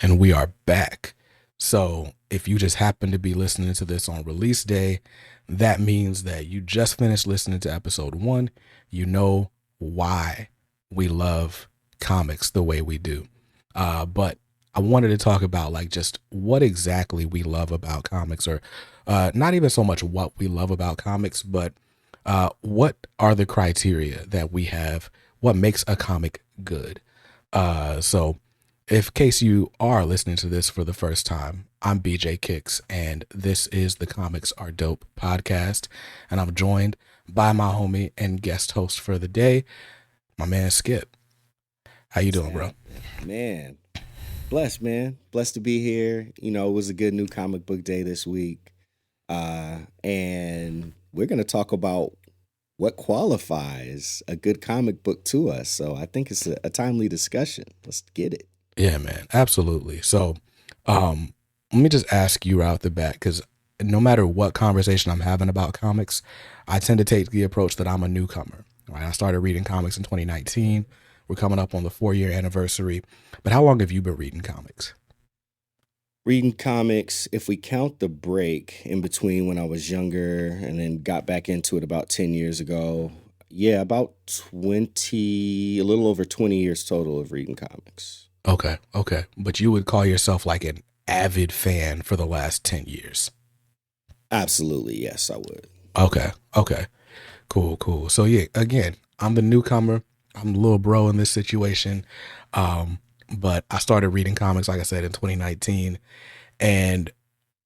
And we are back. So if you just happen to be listening to this on release day, that means that you just finished listening to episode one. You know why we love comics the way we do. But I wanted to talk about like just what exactly we love about comics, or not even so much what we love about comics, but what are the criteria that we have? What makes a comic good? So if case you are listening to this for the first time, I'm BJ Kicks, and this is the Comics Are Dope podcast, and I'm joined by my homie and guest host for the day, my man Skip. How you doing, bro? Man, blessed, man. Blessed to be here. It was a good new comic book day this week. And we're going to talk about what qualifies a good comic book to us. So I think it's a timely discussion. Let's get it. Yeah, man, absolutely. So, let me just ask you right off the bat, because no matter what conversation I'm having about comics, I tend to take the approach that I'm a newcomer. Right? I started reading comics in 2019. We're coming up on the 4-year anniversary. But how long have you been reading comics? Reading comics, if we count the break in between when I was younger and then got back into it about 10 years ago, yeah, about 20, a little over 20 years total of reading comics. Okay. But you would call yourself like an avid fan for the last 10 years. Absolutely, yes, I would. Okay. Cool. So yeah, again, I'm the newcomer. I'm the little bro in this situation. But I started reading comics, like I said, in 2019. And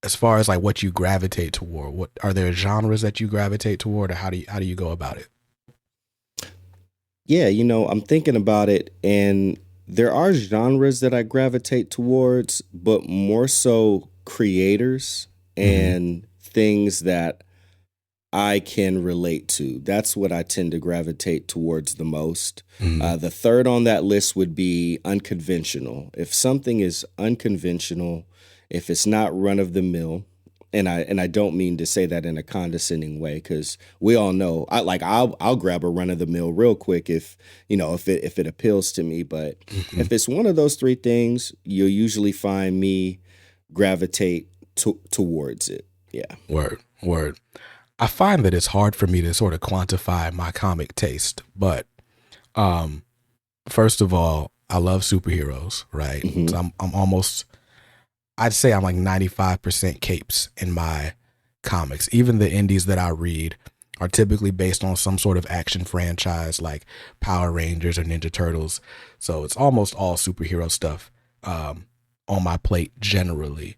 as far as like what you gravitate toward, what are there genres that you gravitate toward, or how do you go about it? Yeah, I'm thinking about it, and there are genres that I gravitate towards, but more so creators Mm-hmm. and things that I can relate to. That's what I tend to gravitate towards the most. Mm-hmm. The third on that list would be unconventional. If something is unconventional, if it's not run of the mill, and I don't mean to say that in a condescending way, because we all know I'll grab a run of the mill real quick if it appeals to me. But Mm-hmm. if it's one of those three things, you'll usually find me gravitate towards it. Yeah. Word. I find that it's hard for me to sort of quantify my comic taste, but um, first of all, I love superheroes, right? hmm So I'm almost, I'd say I'm like 95% capes in my comics. Even the indies that I read are typically based on some sort of action franchise like Power Rangers or Ninja Turtles. So it's almost all superhero stuff on my plate generally.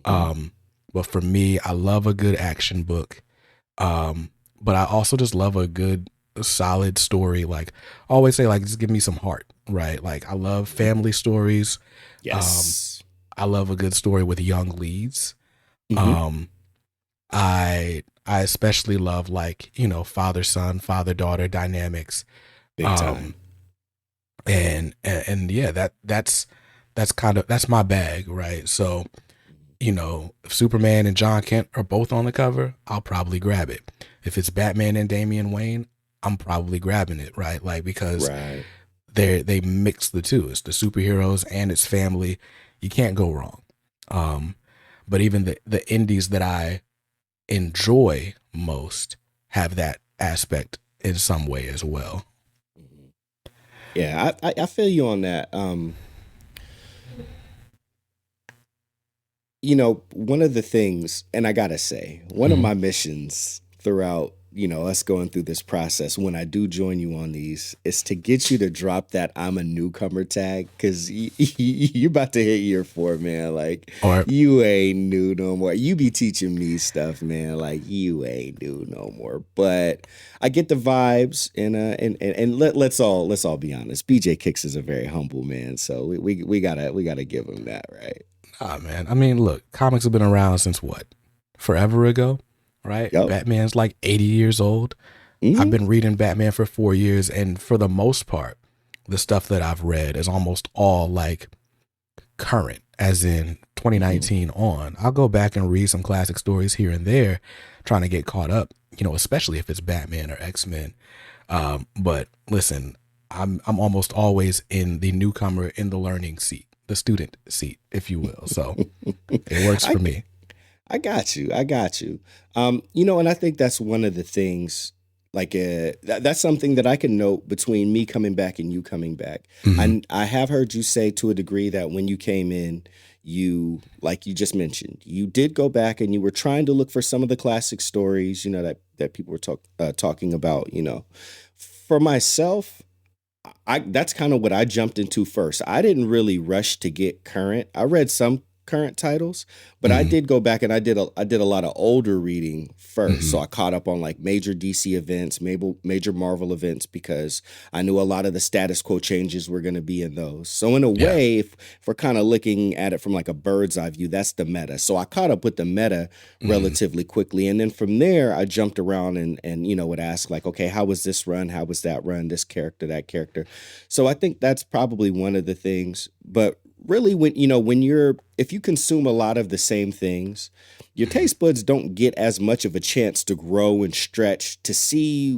hmm Um, but for me, I love a good action book. But I also just love a good, solid story. Like I always say, like just give me some heart, right? Like I love family stories. Um, Yes. I love a good story with young leads. hmm Um, I especially love like father son, father daughter dynamics. Big time. Um, and yeah, that's kind of that's my bag, right? So if Superman and John Kent are both on the cover, I'll probably grab it. If it's Batman and Damian Wayne, I'm probably grabbing it, right? Like because Right. they mix the two. It's the superheroes and it's family. You can't go wrong. Um, but even the indies that I enjoy most have that aspect in some way as well. Mhm. Yeah, I feel you on that. One of the things, and I gotta say, one of Mhm. my missions throughout, us going through this process when I do join you on these is to get you to drop that I'm a newcomer tag, because you about to hit year 4, man. Like, Or you ain't new no more. You be teaching me stuff, man. Like, you ain't new no more. But I get the vibes, and let's all be honest. BJ Kicks is a very humble man, so we gotta give him that, right? ah man, I mean, look, comics have been around since what? Forever ago, right? Yup. Batman's like 80 years old. I've hmm been reading Batman for 4 years, and for the most part, the stuff that I've read is almost all like current, as in hmm 2019 on. I'll go back and read some classic stories here and there, trying to get caught up, especially if it's Batman or X-Men. But listen, I'm almost always in the newcomer in the learning seat, the student seat, if you will. So it works I for me. I got you. I got you. And I think that's one of the things. Like that's something that I can note between me coming back and you coming back. Hmm. I have heard you say to a degree that when you came in, you like you just mentioned, you did go back and you were trying to look for some of the classic stories, that people were talking about. For myself, I that's kind of what I jumped into first. I didn't really rush to get current. I read some current titles, but I Hmm. did go back and I did a lot of older reading first. Hmm. So I caught up on like major DC events, major Marvel events because I knew a lot of the status quo changes were going to be in those. So in a Yeah. way, if we're kind of looking at it from like a bird's eye view, that's the meta. So I caught up with the meta Hmm. relatively quickly, and then from there I jumped around and would ask like, okay, how was this run? How was that run? This character, that character. So I think that's probably one of the things. But really, when you're if you consume a lot of the same things, your Hmm. taste buds don't get as much of a chance to grow and stretch to see,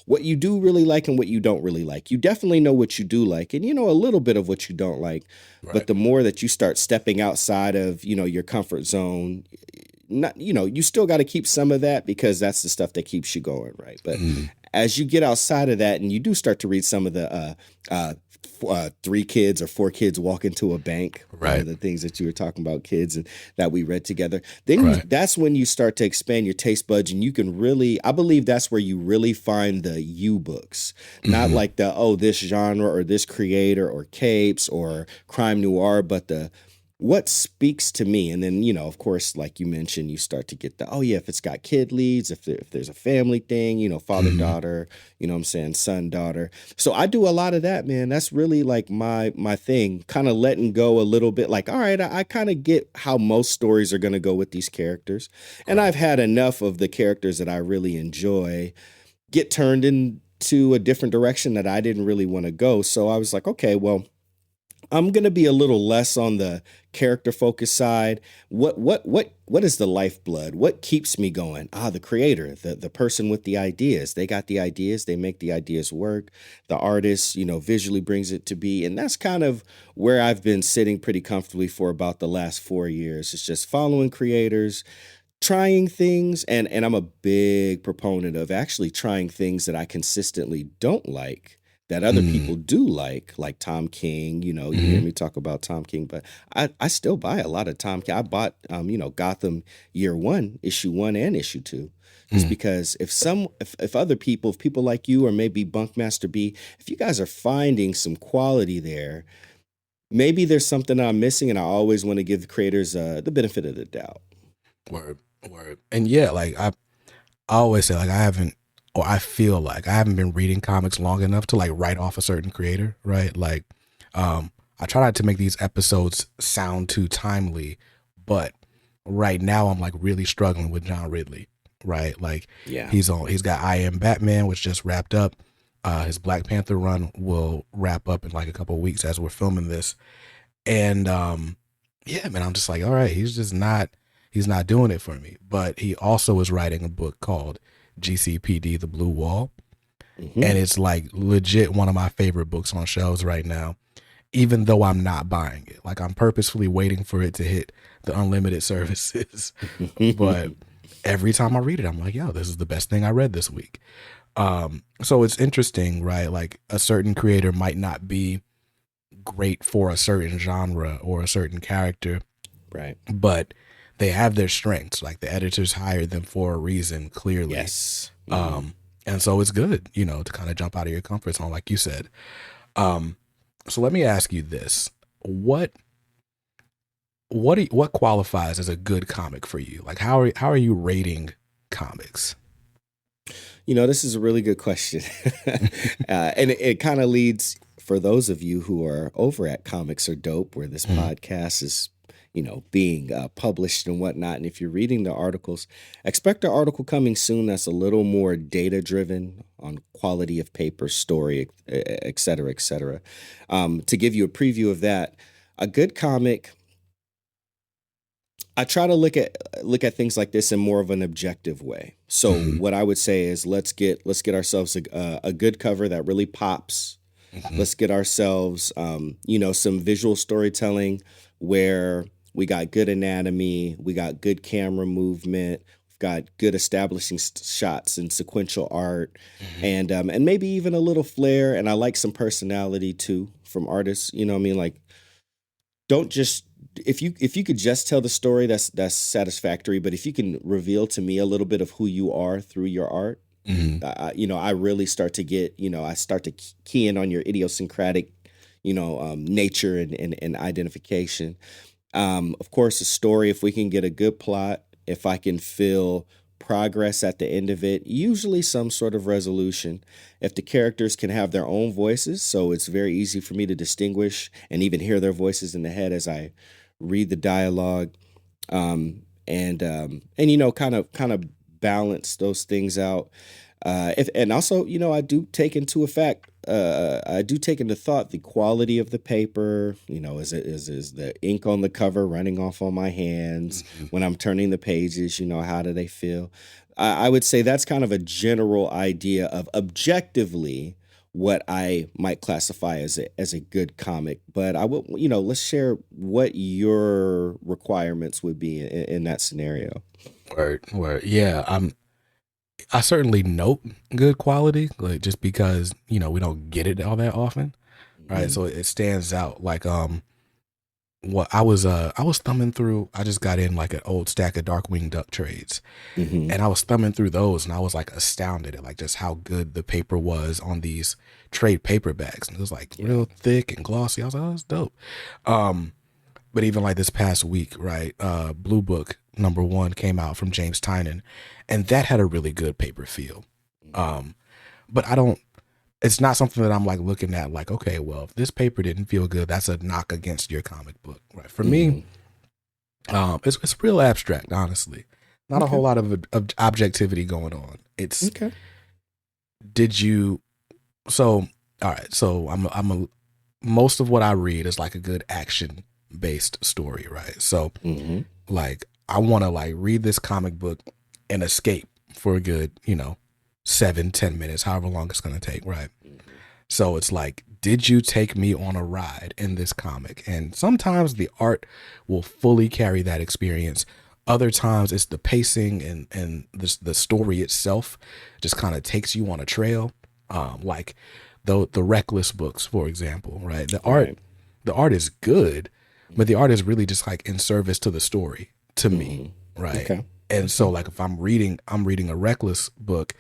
what you do really like and what you don't really like. You definitely know what you do like, and you know a little bit of what you don't like. But Right. the more that you start stepping outside of, your comfort zone, not, you still got to keep some of that because that's the stuff that keeps you going, right? But Hmm. as you get outside of that and you do start to read some of the uh, 3 kids or 4 kids walk into a bank, one of Right. the things that you were talking about, kids, and that we read together, then Right. that's when you start to expand your taste buds, and you can really, I believe that's where you really find the you books, not Hmm. like the, oh, this genre or this creator or capes or crime noir, but the what speaks to me. And then, of course, like you mentioned, you start to get the, oh yeah, if it's got kid leads, if there's a family thing, father Hmm. daughter, what I'm saying, son daughter. So I do a lot of that, man. That's really like my thing, kind of letting go a little bit. Like, all right, I kind of get how most stories are going to go with these characters, and Right. I've had enough of the characters that I really enjoy get turned into a different direction that I didn't really want to go. So I was like, okay, well, I'm going to be a little less on the character focus side. What is the lifeblood? What keeps me going? The creator, the person with the ideas. They got the ideas, they make the ideas work. The artist, visually brings it to be. And that's kind of where I've been sitting pretty comfortably for about the last 4 years. It's just following creators, trying things, and I'm a big proponent of actually trying things that I consistently don't like that other Hmm. people do like Tom King. You hear Hmm. me talk about Tom King, but I still buy a lot of Tom King. I bought Gotham Year One, Issue One and Issue Two. Just Hmm. because if other people, if people like you or maybe Bunkmaster B, if you guys are finding some quality there, maybe there's something I'm missing, and I always want to give the creators the benefit of the doubt. Word. Word. And yeah, like I always say, like I haven't, or I feel like I haven't been reading comics long enough to like write off a certain creator, right? Like, I try not to make these episodes sound too timely, but right now I'm like really struggling with John Ridley, right? Like Yeah. he's got I Am Batman, which just wrapped up. His Black Panther run will wrap up in like a couple of weeks as we're filming this, and yeah, man, I'm just like, all right, he's not doing it for me. But he also is writing a book called GCPD The Blue Wall. Hmm. And it's like legit one of my favorite books on shelves right now, even though I'm not buying it. Like I'm purposefully waiting for it to hit the unlimited services. But every time I read it, I'm like, yo, this is the best thing I read this week. So it's interesting, right? Like a certain creator might not be great for a certain genre or a certain character, Right. but they have their strengths. Like the editors hired them for a reason, clearly. Yes. Hmm. Um, and so it's good, to kind of jump out of your comfort zone, like you said. Um, so let me ask you this: what what qualifies as a good comic for you? Like how are you rating comics? This is a really good question. And it kind of leads for those of you who are over at Comics Are Dope, where this Mhm. podcast is, being published and whatnot. And if you're reading the articles, expect an article coming soon that's a little more data driven on quality of paper, story, et cetera, et cetera. To give you a preview of that, a good comic, I try to look at things like this in more of an objective way. So Mhm. what I would say is let's get ourselves a good cover that really pops. Hmm. Let's get ourselves, some visual storytelling where we got good anatomy, we got good camera movement, we've got good establishing shots and sequential art, Hmm. and maybe even a little flair. And I like some personality too from artists. You know what I mean? Like, don't just, if you could just tell the story, that's satisfactory. But if you can reveal to me a little bit of who you are through your art, Hmm. I really start to get, I start to key in on your idiosyncratic, nature and identification. Of course, a story, if we can get a good plot, if I can feel progress at the end of it, usually some sort of resolution. If the characters can have their own voices, so it's very easy for me to distinguish and even hear their voices in the head as I read the dialogue, and kind of balance those things out. If and also, I do take into thought the quality of the paper. Is the ink on the cover running off on my hands Hmm. when I'm turning the pages? How do they feel? I would say that's kind of a general idea of objectively what I might classify as a good comic. But I would, let's share what your requirements would be in that scenario. Word. Yeah. I certainly note good quality, like just because, we don't get it all that often. Right. Hmm. So it stands out. Like, what I was thumbing through, I just got in like an old stack of Darkwing Duck trades, Hmm. and I was thumbing through those, and I was like astounded at like just how good the paper was on these trade paperbacks. And it was like Yeah. real thick and glossy. I was like, oh, that's dope. Um, but even like this past week, right? Blue Book #1 came out from James Tynan, and that had a really good paper feel. Um, but I don't. It's not something that I'm like looking at like, okay, well, if this paper didn't feel good, that's a knock against your comic book, right? For me, Hmm. it's real abstract, honestly. Not a whole Okay. lot of objectivity going on. It's Okay. did you so all right. So I'm a most of what I read is like a good action based story, right? So Hmm. like I want to like read this comic book and escape for a good 7-10 minutes, however long it's gonna take, right? Hmm. So it's like, did you take me on a ride in this comic? And sometimes the art will fully carry that experience. Other times it's the pacing and the story itself just kind of takes you on a trail. Like the Reckless books, for example, right? Right. The art is good, but the art is really just like in service to the story to me, Hmm. right? Okay. And so Okay. like if I'm reading a Reckless book,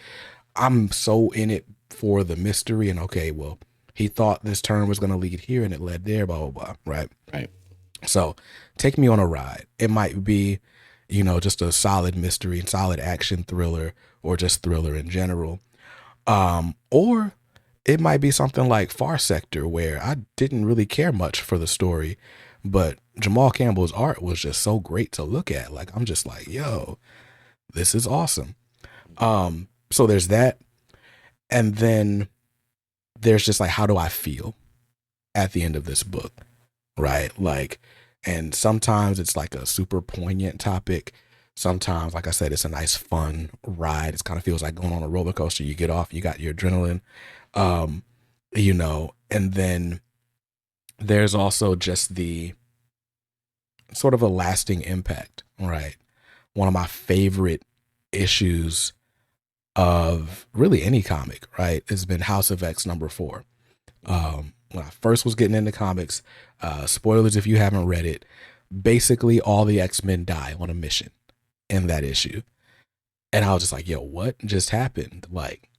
I'm so in it for the mystery and okay, well, he thought this turn was going to lead here and it led there, blah, blah, blah, right? Right. So take me on a ride. It might be, just a solid mystery and solid action thriller or just thriller in general. Or it might be something like Far Sector where I didn't really care much for the story, but Jamal Campbell's art was just so great to look at. Like I'm just like, yo, this is awesome. So there's that. And then there's just like how do I feel at the end of this book, right? Like, and sometimes it's like a super poignant topic. Sometimes, like I said, it's a nice fun ride. It kind of feels like going on a roller coaster. You get off, you got your adrenaline, um, and then there's also just the sort of a lasting impact, right? One of my favorite issues of really any comic, right, has been House of X #4. When I first was getting into comics, spoilers if you haven't read it, basically all the X-Men die on a mission in that issue. And I was just like, yo, what just happened? Like,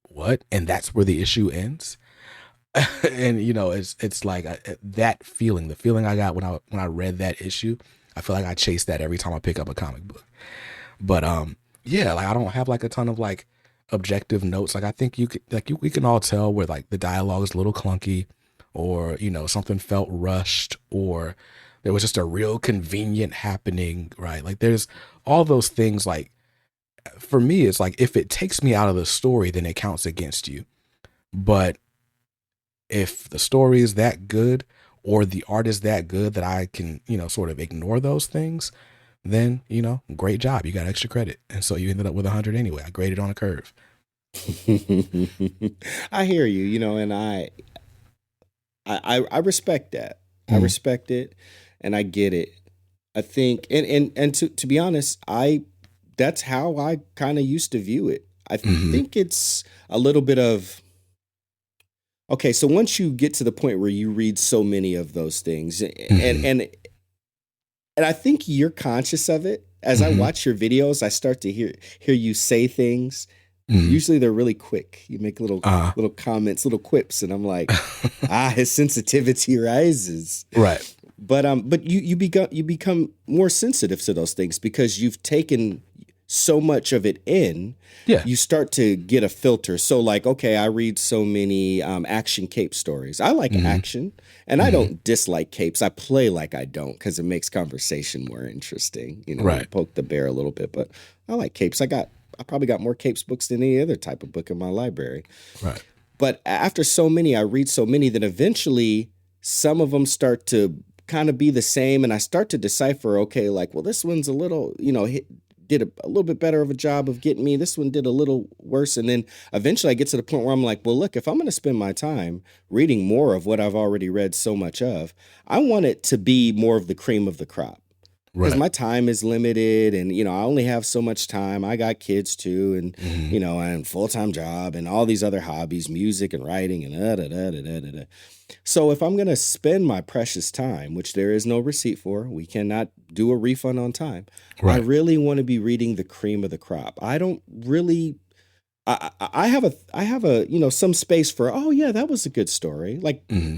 what? And that's where the issue ends. And it's like that feeling, the feeling I got when I read that issue, I feel like I chase that every time I pick up a comic book. But yeah, like I don't have like a ton of like objective notes. Like I think you could like we can all tell where like the dialogue is a little clunky, or something felt rushed, or there was just a real convenient happening, right? Like there's all those things. Like for me, it's like if it takes me out of the story, then it counts against you. But if the story is that good or the art is that good that I can, sort of ignore those things, then, great job. You got extra credit. And so you ended up with 100 anyway. I graded on a curve. I hear you, and I respect that. I Mm, respect it, and I get it. I think, and to be honest, I that's how I kind of used to view it. I hmm think it's a little bit of okay. So once you get to the point where you read so many of those things, hmm and I think you're conscious of it. As I hmm watch your videos, I start to hear you say things. hmm Usually they're really quick. You make uh, little comments, little quips, and I'm like, ah, his sensitivity rises. right. But you become more sensitive to those things because you've taken so much of it in. Yeah. You start to get a filter. So like, okay, I read so many action cape stories. I like hmm action, and I hmm don't dislike capes. I play like I don't because it makes conversation more interesting. You know, you Right. poke the bear a little bit, but I like capes. I probably got more capes books than any other type of book in my library. Right. But after so many, I read so many that eventually some of them start to kind of be the same. And I start to decipher, okay, like, well, this one's a little, did a little bit better of a job of getting me. This one did a little worse. And then eventually I get to the point where I'm like, well, look, if I'm going to spend my time reading more of what I've already read so much of, I want it to be more of the cream of the crop because Right. my time is limited and I only have so much time. I got kids too, and hmm and full-time job and all these other hobbies, music and writing and da, da, da, da, da, da, da. So if I'm going to spend my precious time, which there is no receipt for, we cannot do a refund on time. I Right. really want to be reading the cream of the crop. I don't really I have a some space for, oh yeah, that was a good story. Like, hmm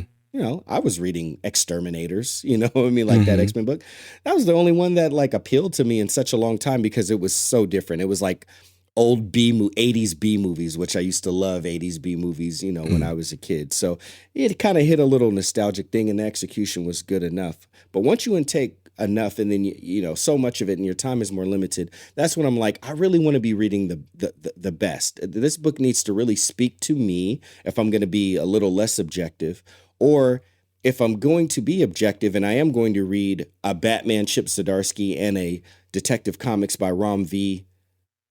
I was reading Exterminators, I mean, like that hmm X-Men book. That was the only one that like appealed to me in such a long time because it was so different. It was like old 80s B movies, which I used to love 80s B movies, when hmm I was a kid. So it kind of hit a little nostalgic thing and the execution was good enough. But once you intake enough and then so much of it and your time is more limited, that's when I'm like, I really want to be reading the best. This book needs to really speak to me if I'm going to be a little less objective, or if I'm going to be objective and I am going to read a Batman Chip Zdarsky and a Detective Comics by Rom V,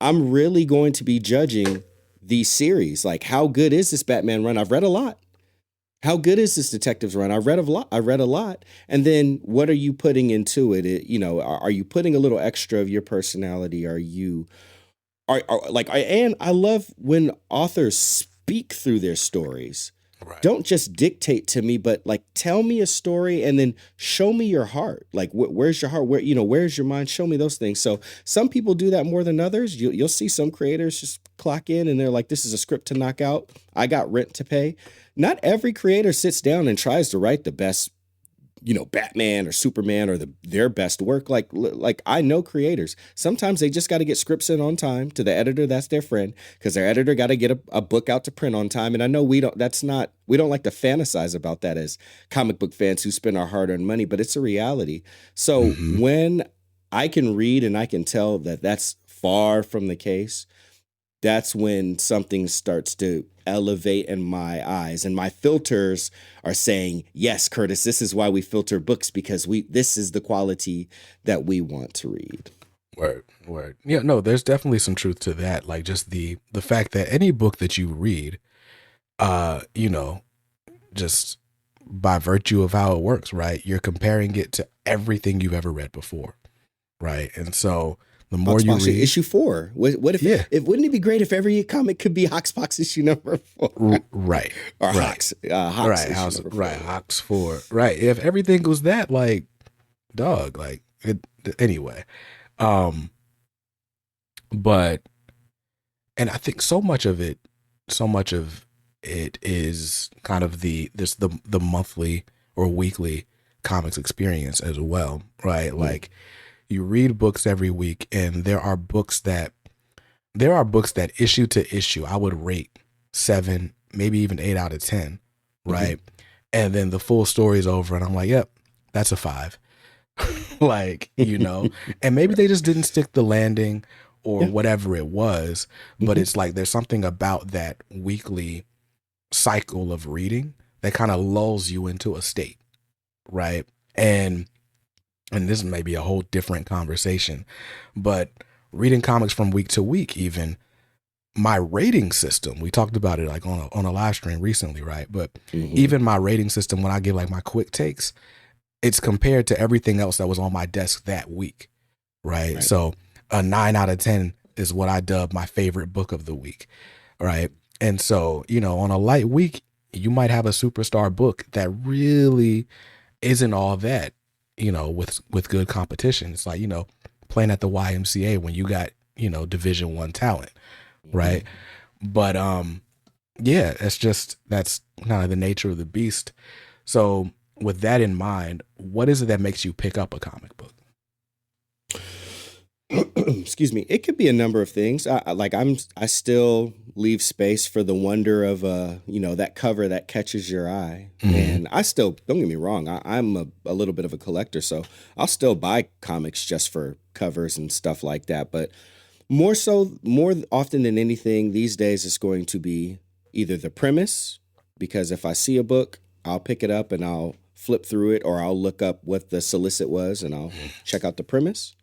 I'm really going to be judging these series. Like, how good is this Batman run? I've read a lot. How good is this detectives run? I've read a lot. I read a lot. And then what are you putting into it? Are you putting a little extra of your personality? And I love when authors speak through their stories. Right. Don't just dictate to me, but like tell me a story and then show me your heart. Like where's your heart? Where's your mind? Show me those things. So some people do that more than others. You'll see some creators just clock in and they're like, this is a script to knock out. I got rent to pay. Not every creator sits down and tries to write the best Batman or Superman or their best work. Like I know creators. Sometimes they just got to get scripts in on time to the editor. That's their friend because their editor got to get a book out to print on time. And I know we don't like to fantasize about that as comic book fans who spend our hard earned money, but it's a reality. So hmm when I can read and I can tell that that's far from the case, that's when something starts to elevate in my eyes and my filters are saying, yes, Curtis, this is why we filter books, because this is the quality that we want to read. Word. Word. Yeah. No, there's definitely some truth to that. Like just the fact that any book that you read, uh, you know, just by virtue of how it works, right? You're comparing it to everything you've ever read before, right? And so the more you Hoxpox read, issue 4. What yeah, if wouldn't it be great if every comic could be Hoxpox issue number 4? right, Or right, Hox issue number 4. right, Hawks for right. If everything was that, like, dog, like it, anyway. Um, but and I think so much of it is kind of the monthly or weekly comics experience as well, right? Mm, Like you read books every week, and there are books that issue to issue I would rate 7, maybe even 8 out of 10, mhm. right? And then the full story is over, and I'm like, yep, that's a 5. Like, and maybe Right. they just didn't stick the landing or Yeah. whatever it was, but Mhm. it's like there's something about that weekly cycle of reading that kind of lulls you into a state, right? And this may be a whole different conversation, but reading comics from week to week, even my rating system, we talked about it like on a live stream recently, right? But Hmm. even my rating system, when I give like my quick takes, it's compared to everything else that was on my desk that week, right? Right. So a 9 out of 10 is what I dub my favorite book of the week, right? And so, on a light week, you might have a superstar book that really isn't all that, with good competition. It's like, playing at the YMCA when you got, Division 1 talent, Hmm. right? But yeah, that's kind of the nature of the beast. So with that in mind, what is it that makes you pick up a comic book? Excuse me. It could be a number of things. I still leave space for the wonder of that cover that catches your eye. Mm-hmm. And I still, don't get me wrong, I'm a little bit of a collector, so I'll still buy comics just for covers and stuff like that. But more often than anything these days, it's going to be either the premise, because if I see a book, I'll pick it up and I'll flip through it, or I'll look up what the solicit was and I'll check out the premise.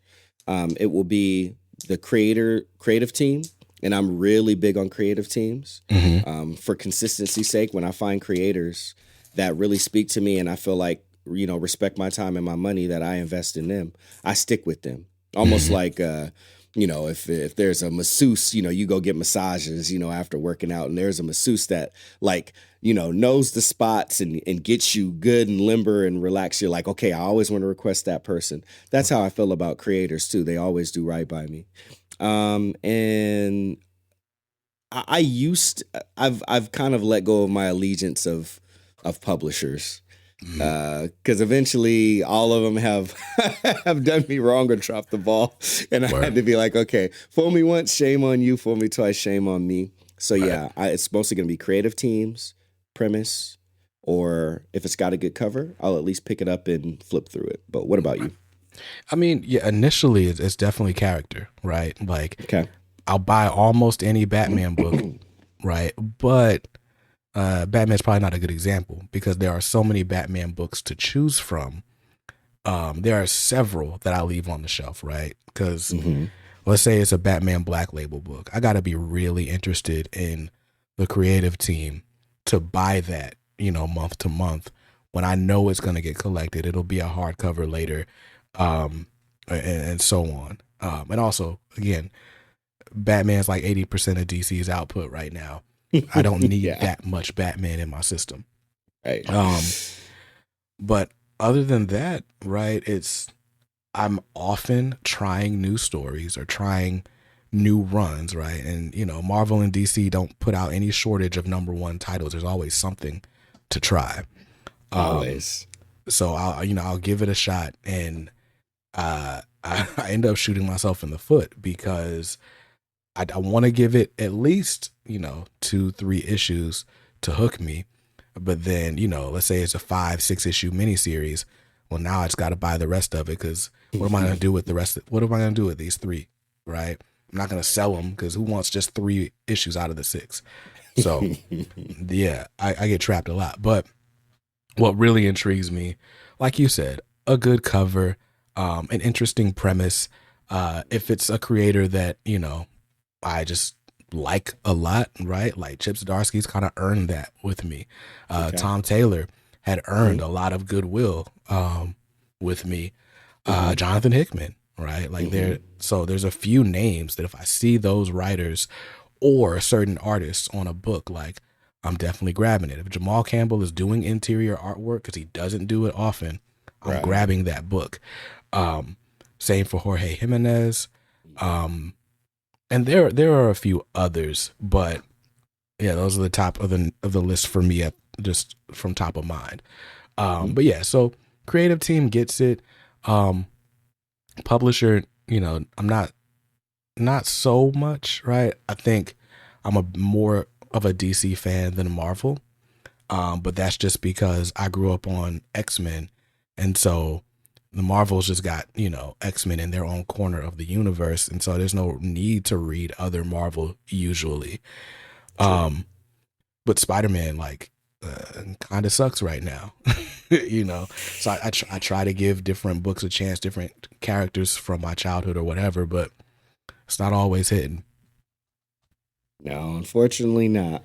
It will be the creative team, and I'm really big on creative teams. Mm-hmm. For consistency's sake, when I find creators that really speak to me and I feel like respect my time and my money that I invest in them, I stick with them. Almost Mm-hmm. like if there's a masseuse, you go get massages, after working out, and there's a masseuse that like knows the spots and gets you good and limber and relaxed. You're like, okay, I always want to request that person. That's how I feel about creators too. They always do right by me. And I used I've kind of let go of my allegiance of publishers, Mm-hmm. because eventually all of them have have done me wrong or dropped the ball, and I had Word. to be like, okay, fool me once, shame on you. Fool me twice, shame on me. So Right. yeah, it's mostly going to be creative teams, premise, or if it's got a good cover, I'll at least pick it up and flip through it. But what about you? I mean, yeah, initially it's definitely character, right? Like Okay. I'll buy almost any Batman book, right? But Batman's probably not a good example because there are so many Batman books to choose from. There are several that I leave on the shelf, right? Because Hmm. let's say it's a Batman Black Label book. I got to be really interested in the creative team to buy that, month to month. When I know it's going to get collected, it'll be a hardcover later, and so on. And also, again, Batman's like 80% of DC's output right now. I don't need Yeah. that much Batman in my system. Right. Um, but other than that, right, I'm often trying new stories or trying new runs, right? And Marvel and DC don't put out any shortage of #1 titles. There's always something to try. Um, Always. so I'll give it a shot, and I end up shooting myself in the foot because I want to give it at least 2-3 issues to hook me. But then let's say it's a 5-6 issue miniseries. Well, now I just got to buy the rest of it because what am I going to do with the rest? What am I going to do with these 3? Right? I'm not going to sell them because who wants just 3 issues out of the 6? So yeah, I get trapped a lot. But what really intrigues me, like you said, a good cover, an interesting premise. If it's a creator that I just like a lot, right? Like Chip Zdarsky's kind of earned that with me. Okay. Tom Taylor had earned Hmm. a lot of goodwill with me. Hmm. Jonathan Hickman, right? Like Hmm. there's a few names that if I see those writers or certain artists on a book, like I'm definitely grabbing it. If Jamal Campbell is doing interior artwork, because he doesn't do it often, I'm Right. grabbing that book. Um, Same for Jorge Jimenez. Um, and there are a few others, but yeah, those are the top of the list for me, at just from top of mind. Mhm. But yeah, so creative team gets it. Um, Publisher, I'm not so much, right? I think I'm a more of a DC fan than Marvel. But that's just because I grew up on X-Men, and so the Marvels just got X-Men in their own corner of the universe, and so there's no need to read other Marvel usually. True. Um, but Spider-Man like kind of sucks right now, So I try to give different books a chance, different characters from my childhood or whatever, but it's not always hitting. No, unfortunately not.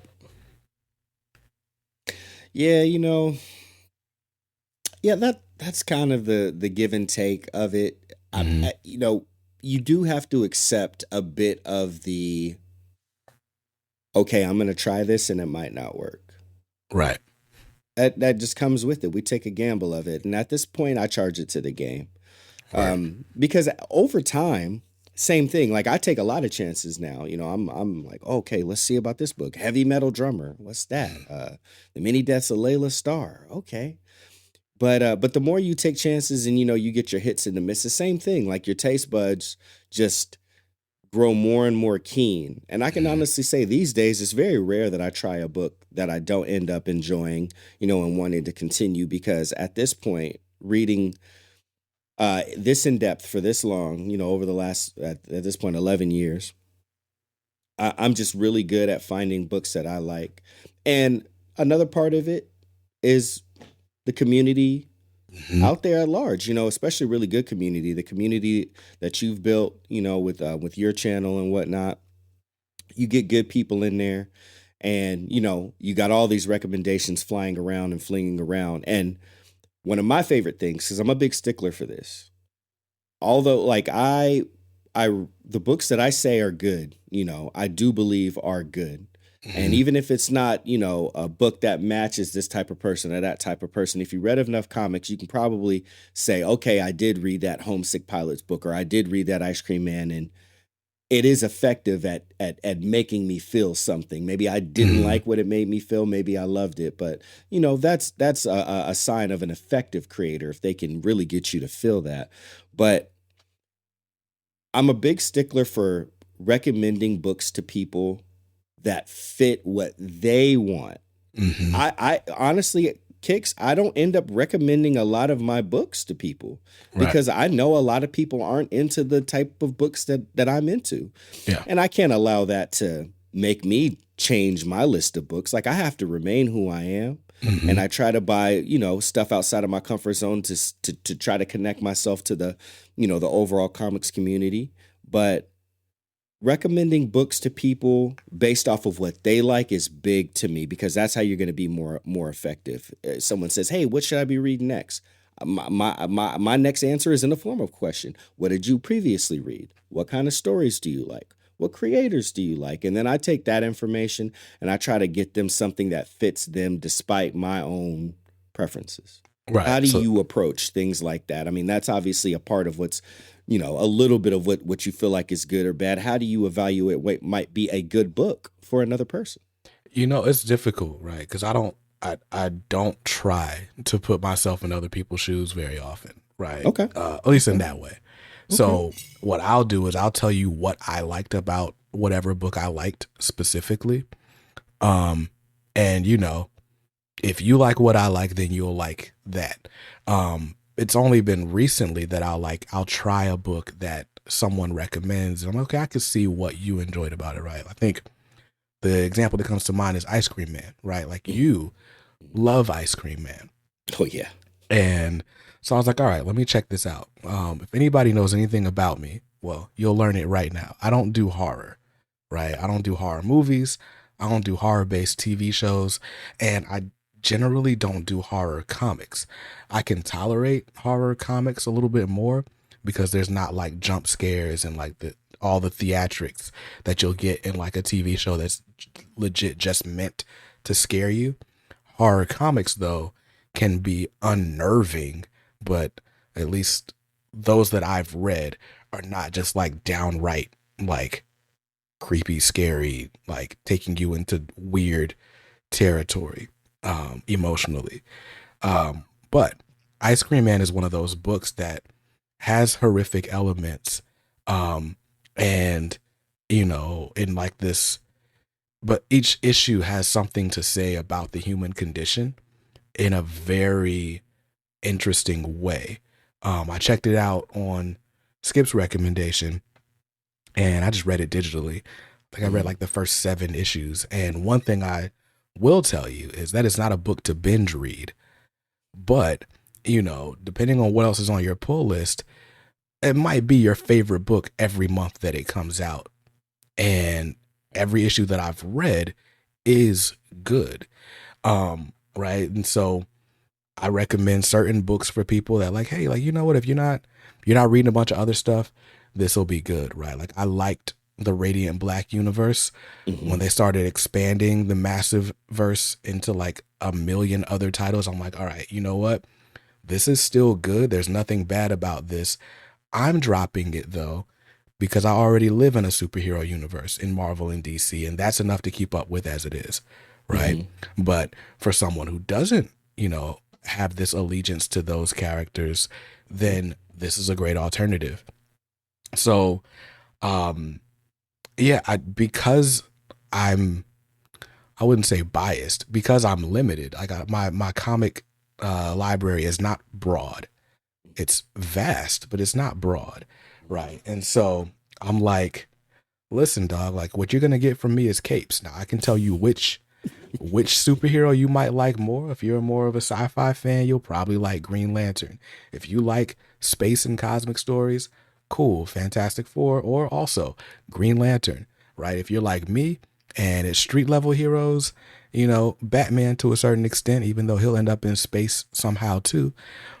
Yeah, yeah, that's kind of the give and take of it. Hmm. You do have to accept a bit of the okay, I'm going to try this and it might not work. Right. That just comes with it. We take a gamble of it, and at this point, I charge it to the game. Word. Because over time, same thing. Like I take a lot of chances now. I'm like, okay, let's see about this book. Heavy Metal Drummer. What's that? The Many Deaths of Layla Starr. Okay. But the more you take chances and you get your hits and the misses, same thing. Like your taste buds just grow more and more keen. And I can Hmm. honestly say these days it's very rare that I try a book that I don't end up enjoying, and wanting to continue because at this point, reading this in depth for this long, over the last at this point 11 years, I'm just really good at finding books that I like. And another part of it is the community Hmm. out there at large, especially really good community, the community that you've built, with your channel and whatnot. You get good people in there, and you got all these recommendations flying around and flinging around. And one of my favorite things, because I'm a big stickler for this, although like the books that I say are good, I do believe are good. And Hmm. even if it's not, a book that matches this type of person or that type of person, if you read enough comics, you can probably say, okay, I did read that Homesick Pilots book, or I did read that Ice Cream Man, and it is effective at making me feel something. Maybe I didn't Hmm. like what it made me feel, maybe I loved it, but that's a sign of an effective creator if they can really get you to feel that. But I'm a big stickler for recommending books to people that fit what they want. Hmm. I honestly, Kicks, I don't end up recommending a lot of my books to people Right. because I know a lot of people aren't into the type of books that I'm into. Yeah. And I can't allow that to make me change my list of books. Like I have to remain who I am. And Hmm. I try to buy, stuff outside of my comfort zone to try to connect myself to the overall comics community. But recommending books to people based off of what they like is big to me because that's how you're going to be more effective. Someone says, "Hey, what should I be reading next?" My next answer is in the form of question. What did you previously read? What kind of stories do you like? What creators do you like? And then I take that information and I try to get them something that fits them despite my own preferences. Right. How do So you approach things like that? I mean, that's obviously a part of what's, a little bit of what you feel like is good or bad. How do you evaluate what might be a good book for another person? it's difficult, right? Because I don't try to put myself in other people's shoes very often, right? Okay. At least in Okay. that way. Okay. So what I'll do is I'll tell you what I liked about whatever book I liked specifically. Um, and if you like what I like, then you'll like that. It's only been recently that I'll try a book that someone recommends. And I'm okay, I can see what you enjoyed about it, right? I think the example that comes to mind is Ice Cream Man, right? Like Mhm. you love Ice Cream Man. Oh yeah. And so I was like, all right, let me check this out. If anybody knows anything about me, well, you'll learn it right now. I don't do horror, right? I don't do horror movies. I don't do horror based TV shows. And I generally don't do horror comics. I can tolerate horror comics a little bit more because there's not like jump scares and like all the theatrics that you'll get in like a TV show that's legit just meant to scare you. Horror comics, though, can be unnerving, but at least those that I've read are not just like downright like creepy, scary, like taking you into weird territory emotionally. But Ice Cream Man is one of those books that has horrific elements, um, and in like this, but each issue has something to say about the human condition in a very interesting way. I checked it out on Skip's recommendation and I just read it digitally. I think I read Mhm. like the first 7 issues. And one thing I will tell you is that it's not a book to binge read, but depending on what else is on your pull list, it might be your favorite book every month that it comes out. And every issue that I've read is good. Right. And so I recommend certain books for people that like, hey, like, you know what, if you're not reading a bunch of other stuff, this will be good, right? Like I liked the Radiant Black universe when they started expanding the massive verse into like a million other titles. I'm like, all right, you know what? This is still good. There's nothing bad about this. I'm dropping it though, because I already live in a superhero universe in Marvel and DC, and that's enough to keep up with as it is, right? But for someone who doesn't, have this allegiance to those characters, then this is a great alternative. So, yeah, because I'm, I wouldn't say biased, because I'm limited. I got my comic library is not broad. It's vast, but it's not broad, right? And so I'm like, listen, dog, like what you're gonna get from me is capes. Now I can tell you which superhero you might like more. If you're more of a sci-fi fan, you'll probably like Green Lantern. If you like space and cosmic stories, cool, Fantastic Four, or also Green Lantern, right? If you're like me and it's street level heroes, Batman to a certain extent, even though he'll end up in space somehow too,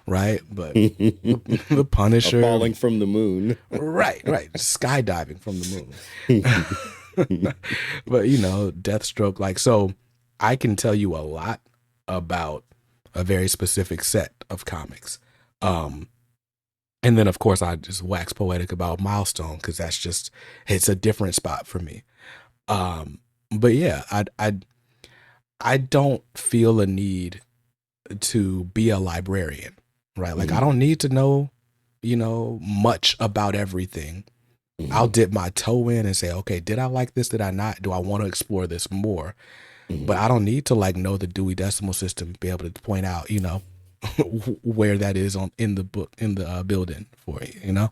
right? But the Punisher, falling from the moon, right, skydiving from the moon. But Deathstroke, like, so I can tell you a lot about a very specific set of comics. And then of course I just wax poetic about Milestone because it's a different spot for me. But yeah, I don't feel a need to be a librarian, right? Like I don't need to know, much about everything. I'll dip my toe in and say, okay, did I like this? Did I not? Do I want to explore this more? But I don't need to like know the Dewey Decimal System to be able to point out, where that is in the book, in the building for you.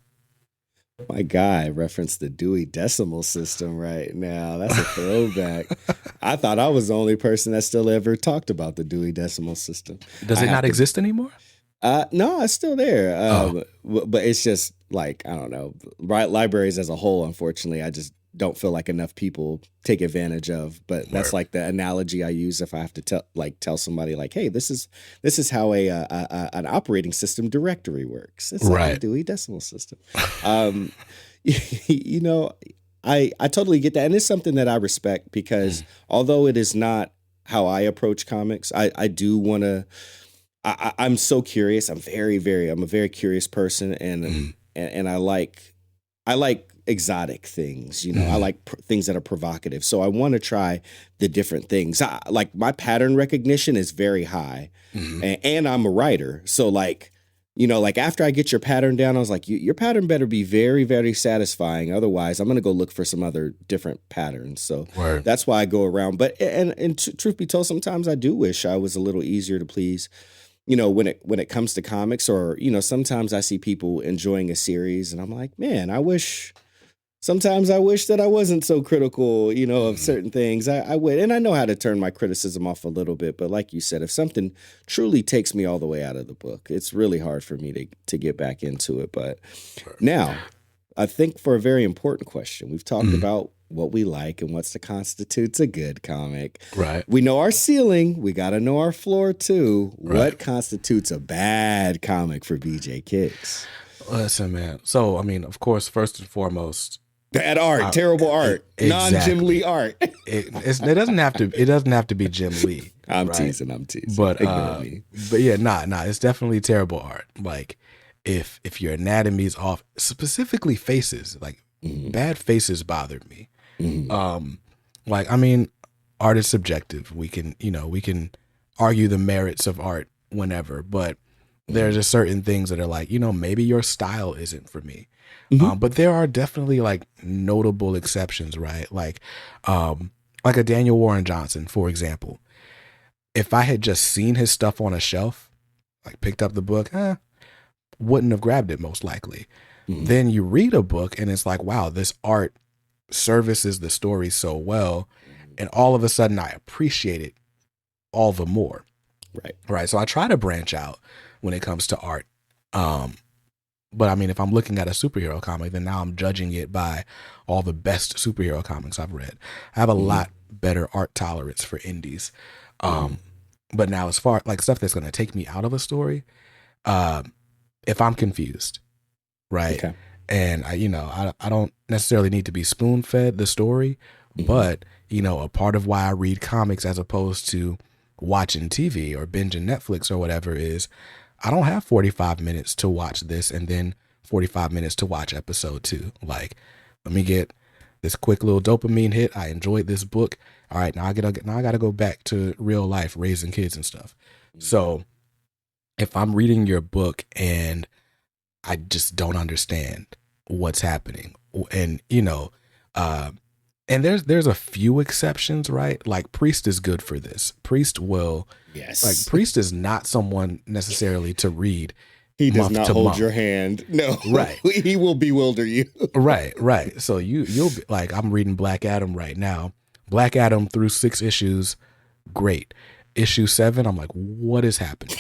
My guy referenced the Dewey Decimal System right now. That's a throwback. I thought I was the only person that still ever talked about the Dewey Decimal System. Does it not exist anymore? No, it's still there. But it's just like, I don't know, libraries as a whole, unfortunately, I just don't feel like enough people take advantage of. But that's like the analogy I use if I have to tell somebody like, hey, this is how an operating system directory works. It's like a Dewey Decimal System. I totally get that. And it's something that I respect because although it is not how I approach comics, I do want to, I'm so curious. I'm a very curious person, and I like exotic things. I like things that are provocative. So I want to try the different things. Like my pattern recognition is very high, and I'm a writer. So like after I get your pattern down, I was like, your pattern better be very, very satisfying. Otherwise, I'm going to go look for some other different patterns. So that's why I go around. But and truth be told, sometimes I do wish I was a little easier to please. When it comes to comics, or sometimes I see people enjoying a series and I'm like, man, sometimes I wish that I wasn't so critical, of certain things. I would, and I know how to turn my criticism off a little bit, but like you said, if something truly takes me all the way out of the book, it's really hard for me to get back into it. But now, I think for a very important question, we've talked about what we like and what constitutes a good comic. Right. We know our ceiling. We got to know our floor too. Right. What constitutes a bad comic for BJ Kicks? Listen, man. So, I mean, of course, first and foremost, bad art, terrible art, non-Jim Lee art. It doesn't have to be Jim Lee. I'm teasing. But yeah, nah. It's definitely terrible art. Like if your anatomy is off, specifically faces, like bad faces bothered me. Like, I mean, art is subjective. We can argue the merits of art whenever, but there's just certain things that are like, maybe your style isn't for me. But there are definitely like notable exceptions, right? Like a Daniel Warren Johnson, for example. If I had just seen his stuff on a shelf, like picked up the book, wouldn't have grabbed it most likely. Then you read a book and it's like, wow, this art services the story so well, and all of a sudden I appreciate it all the more. Right. So I try to branch out when it comes to art. But I mean, if I'm looking at a superhero comic, then now I'm judging it by all the best superhero comics I've read. I have a Mm-hmm. lot better art tolerance for indies. Mm-hmm. Um, but now, as far like stuff that's going to take me out of a story, uh, if I'm confused, right, Okay. and I don't necessarily need to be spoon fed the story, Mm-hmm. but a part of why I read comics as opposed to watching TV or binging Netflix or whatever is I don't have 45 minutes to watch this and then 45 minutes to watch episode 2. Like, let me get this quick little dopamine hit. I enjoyed this book. All right, now I got to go back to real life, raising kids and stuff. So, if I'm reading your book and I just don't understand what's happening, and uh, and there's a few exceptions, right? Like Priest is good for this. Yes. Priest is not someone necessarily to read He does month not to hold your month. hand. No, Right. he will bewilder you. Right. So you'll be like, I'm reading Black Adam right now. Black Adam through 6 issues, great. Issue 7, I'm like, what is happening?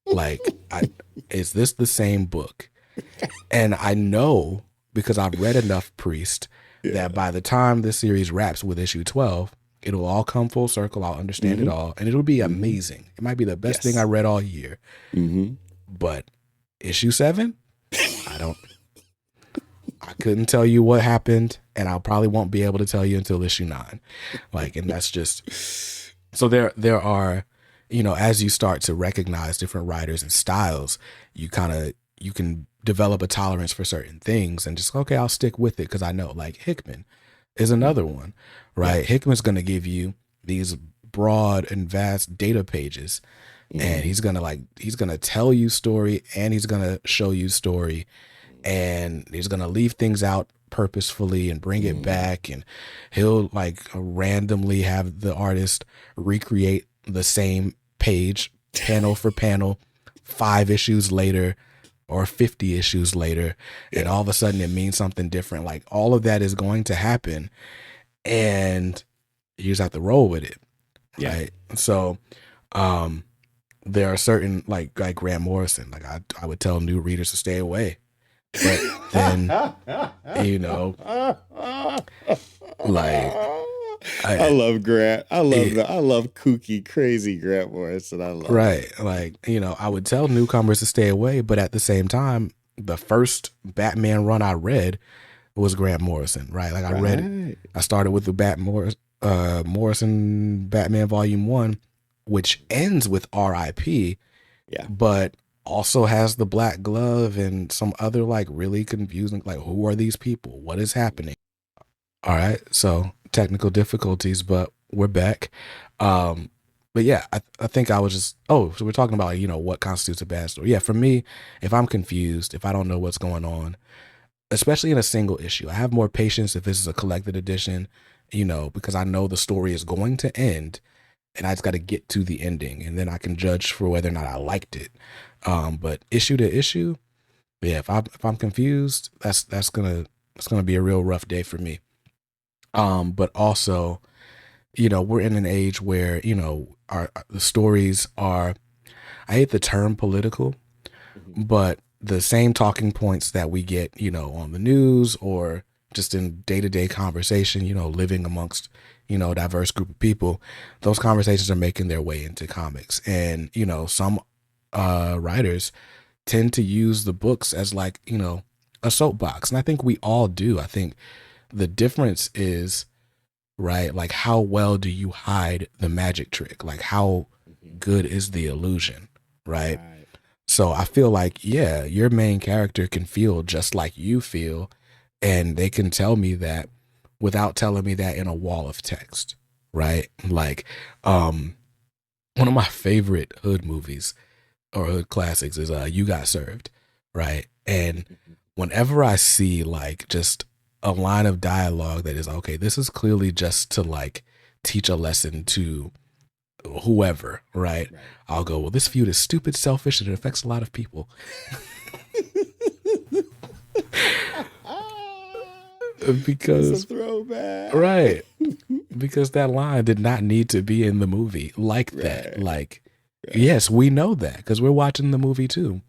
Like, is this the same book? And I know because I've read enough Priest Yeah. that by the time this series wraps with issue 12, it'll all come full circle. I'll understand it Mm-hmm. all, and it'll be Mm-hmm. amazing. It might be the best thing I Yes. read all year. Mm-hmm. But issue 7, I don't. I couldn't tell you what happened, and I probably won't be able to tell you until issue 9. Like, and that's just so there are, as you start to recognize different writers and styles, you can develop a tolerance for certain things and just, okay, I'll stick with it because I know. Like Hickman is another one, Yeah. right? Hickman's going to give you these broad and vast data pages, and he's gonna tell you story, and he's gonna show you story, and he's gonna leave things out purposefully and bring it back, and he'll like randomly have the artist recreate the same page panel for panel 5 issues later or 50 issues later, and all of a sudden it means something different. Like, all of that is going to happen, and you just have to roll with it, Yeah. right? So there are certain like Grant Morrison, like I would tell new readers to stay away, but then like I love Grant. I love kooky, crazy Grant Morrison. I love right, like I would tell newcomers to stay away, but at the same time, the first Batman run I read was Grant Morrison, right? Like I started with the Morrison Batman Volume 1, which ends with R.I.P. Yeah. but also has the Black Glove and some other like really confusing, like, who are these people? What is happening? All right, so technical difficulties, but we're back. But yeah, I think I was just so we're talking about what constitutes a bad story. Yeah, for me, if I'm confused, if I don't know what's going on, especially in a single issue, I have more patience if this is a collected edition, because I know the story is going to end, and I just got to get to the ending, and then I can judge for whether or not I liked it. But issue to issue, yeah, if I'm confused, that's gonna be a real rough day for me. But also, we're in an age where the stories are, I hate the term political, but the same talking points that we get, on the news or just in day-to-day conversation, living amongst, a diverse group of people, those conversations are making their way into comics. And, some writers tend to use the books as like, a soapbox. And I think we all do. I think the difference is, right, like, how well do you hide the magic trick? Like, how good is the illusion, right? So I feel like, yeah, your main character can feel just like you feel, and they can tell me that without telling me that in a wall of text, right? Like, one of my favorite hood movies or hood classics is You Got Served, right? And whenever I see like just a line of dialogue that is, okay, this is clearly just to like teach a lesson to whoever, right? I'll go, well, this feud is stupid, selfish, and it affects a lot of people. Because It's a throwback. right, because that line did not need to be in the movie like that. Like, yes, we know that because we're watching the movie too.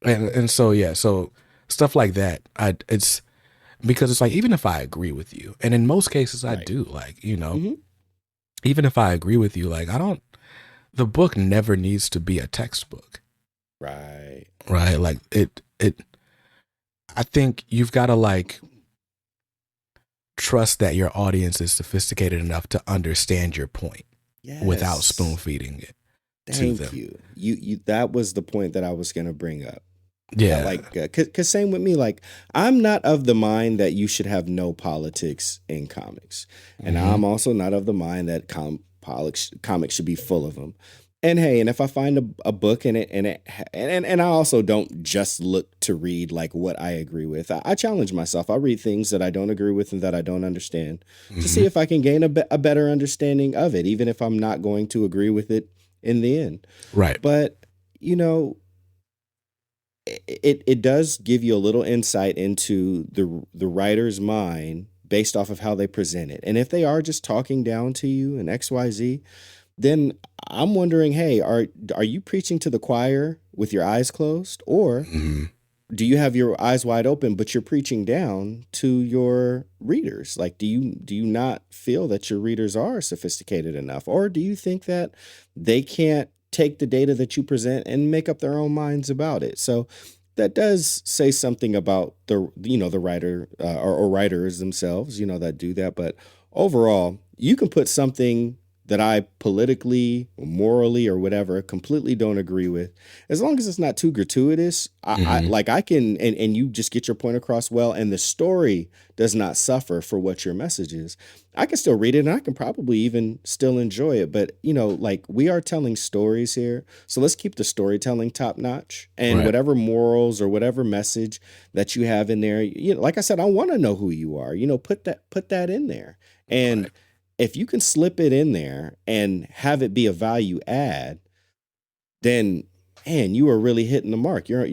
And so yeah, so stuff like that. It's because it's like, even if I agree with you, and in most cases I Right. do, like, Hmm. even if I agree with you, like, I don't, the book never needs to be a textbook, Right. right? Like I think you've got to like trust that your audience is sophisticated enough to understand your point without spoon Yes. feeding it to Thank them. you. You that was the point that I was going to bring up. That Yeah. like cuz same with me, like I'm not of the mind that you should have no politics in comics. And Hmm. I'm also not of the mind that comics should be full of them. And hey, and if I find a book in it and I also don't just look to read like what I agree with. I challenge myself. I read things that I don't agree with and that I don't understand to see Hmm. if I can gain a better understanding of it, even if I'm not going to agree with it in the end. Right. But you know, it does give you a little insight into the writer's mind based off of how they present it. And if they are just talking down to you and XYZ, then I'm wondering, hey, are you preaching to the choir with your eyes closed, or Hmm. do you have your eyes wide open but you're preaching down to your readers? Like, do you not feel that your readers are sophisticated enough, or do you think that they can't take the data that you present and make up their own minds about it? So that does say something about the writer, or writers themselves, that do that. But overall, you can put something that I politically, morally, or whatever completely don't agree with, as long as it's not too gratuitous. I Hmm. like I can, and you just get your point across well, and the story does not suffer for what your message is. I can still read it, and I can probably even still enjoy it. But like, we are telling stories here, so let's keep the storytelling top notch, and Right. whatever morals or whatever message that you have in there, like I said, I want to know who you are. Put that in there. Right. And if you can slip it in there and have it be a value add, then man, you are really hitting the mark. You're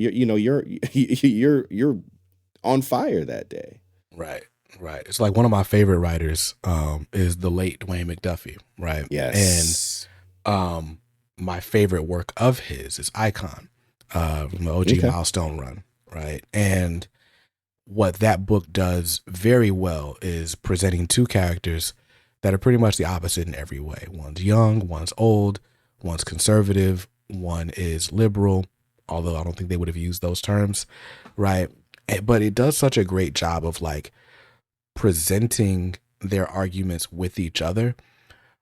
on fire that day. Right. Right. It's like one of my favorite writers is the late Dwayne McDuffie, right? And Yes. um my favorite work of his is Icon, from the OG Okay. Milestone run, right? And what that book does very well is presenting two characters that are pretty much the opposite in every way. One's young, one's old, one's conservative, one is liberal, although I don't think they would have used those terms, right? But it does such a great job of like presenting their arguments with each other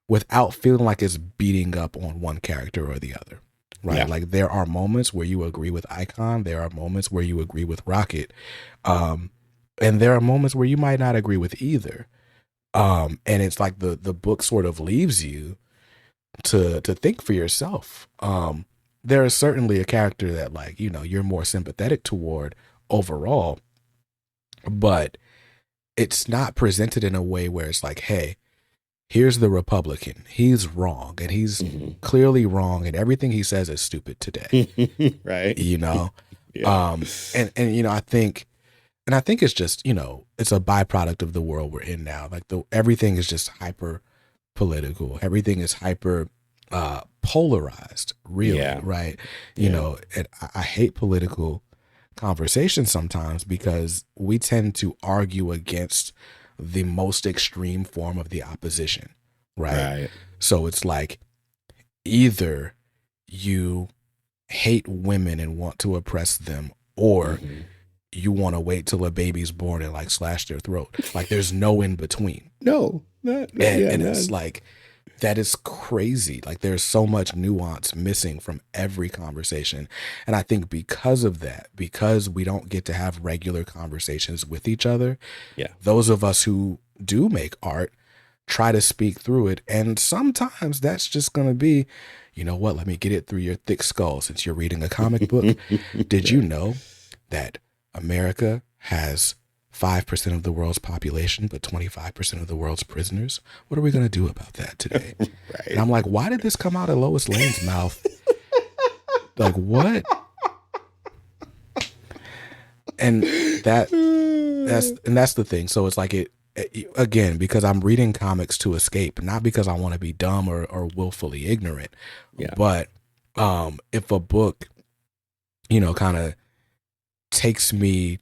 without feeling like it's beating up on one character or the other. Right. Yeah. Like, there are moments where you agree with Icon. There are moments where you agree with Rocket. Um, and there are moments where you might not agree with either. And it's like the book sort of leaves you to think for yourself. There is certainly a character that, like, you're more sympathetic toward overall, but it's not presented in a way where it's like, hey, here's the Republican. He's wrong, and he's Hmm. clearly wrong, and everything he says is stupid today. Right. You know, Yeah. and I think it's just, it's a byproduct of the world we're in now. Like, everything is just hyper political. Everything is hyper polarized. Really, Yeah. right? Yeah. And I hate political conversations sometimes because we tend to argue against the most extreme form of the opposition, right? Right. So it's like, either you hate women and want to oppress them, or Hmm. you want to wait till a baby's born and like slash their throat. Like, there's no in between. No, yeah, And it's none. like, that is crazy. Like, there's so much nuance missing from every conversation. And I think because of that, because we don't get to have regular conversations with each other, Yeah. those of us who do make art try to speak through it. And sometimes that's just going to be, you know what, let me get it through your thick skull since you're reading a comic book. Did Yeah. you know that America has 5% of the world's population, but 25% of the world's prisoners? What are we going to do about that today? And Right. I'm like, why did this come out of Lois Lane's mouth? Like, what? And that's the thing. So it's like, again, because I'm reading comics to escape, not because I want to be dumb or willfully ignorant. Yeah. But if a book, kind of takes me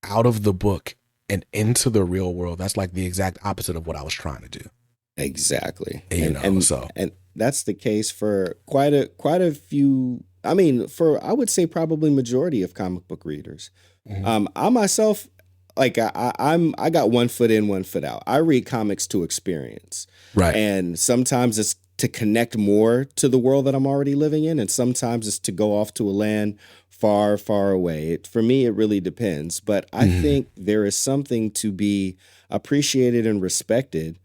out of the book and into the real world. That's like the exact opposite of what I was trying to do. Exactly. You And know, and so and that's the case for quite a few, I mean, for I would say probably majority of comic book readers. mhm. I myself, like I got one foot in, one foot out. I read comics to experience. Right. And sometimes it's to connect more to the world that I'm already living in, and sometimes it's to go off to a land far, far away. For me, it really depends. But I Mhm. think there is something to be appreciated and respected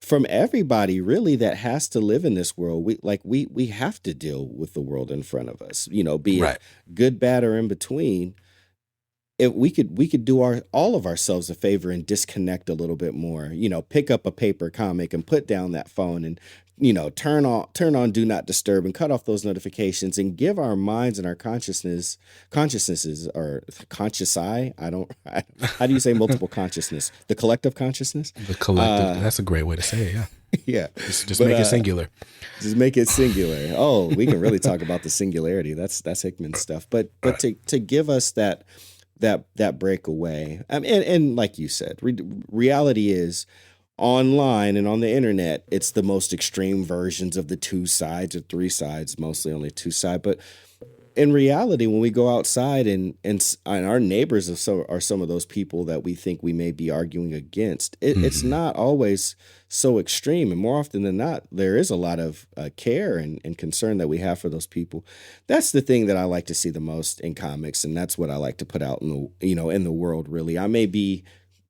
from everybody really that has to live in this world. We have to deal with the world in front of us, be it Right. good, bad, or in between. If we could do all of ourselves a favor and disconnect a little bit more, pick up a paper comic and put down that phone and turn on do not disturb and cut off those notifications and give our minds and our consciousnesses, or conscious I don't how do you say multiple consciousness, the collective consciousness. The collective. uh That's a great way to say it. Yeah. yeah, Just but make it singular. just make it singular. Oh, we can really talk about the singularity. That's Hickman stuff. But Right. to give us that breakaway. And like you said, reality is online and on the internet. It's the most extreme versions of the two sides or three sides, mostly only two side. But in reality, when we go outside and our neighbors are some of those people that we think we may be arguing against, it's Mhm. not always so extreme. And more often than not, there is a lot of care and concern that we have for those people. That's the thing that I like to see the most in comics, and that's what I like to put out in the world. Really, I may be